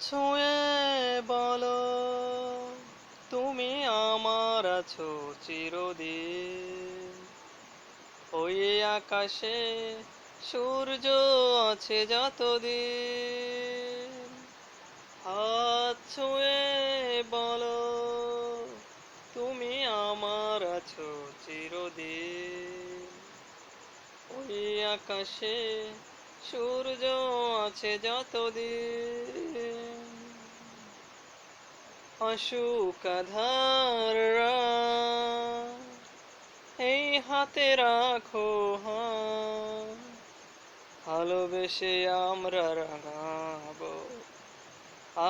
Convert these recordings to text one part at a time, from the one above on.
ছুঁয়ে বলো তুমি আমার আছো চিরদিন। ওই আকাশে সূর্য আছে যতদিন। হাত ছুঁয়ে বলো তুমি আমার আছো চিরদিন। ওই আকাশে সূর্য আছে যতদিন। অশোক ধারা এই হাতে রাখো হাত, ভালোবেসে আমরা রাঙাবো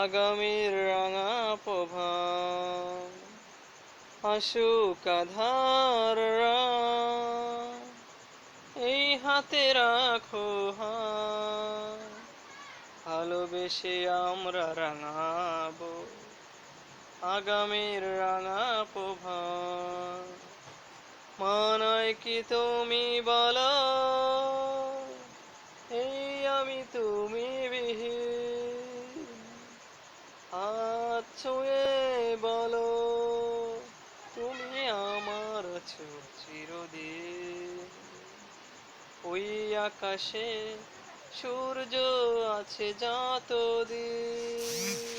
আগামীর রাঙা প্রভাত। অশোক ধারা এই হাতে রাখো হাত, ভালোবেসে আমরা রাঙাবো আগামীর রাঙা প্রভাত। মানায় কি তুমি বলো এই আমি তুমি বিহীন। হাত ছুঁয়ে বলো তুমি আমার আছো চিরদিন। ওই আকাশে সূর্য আছে যতদিন।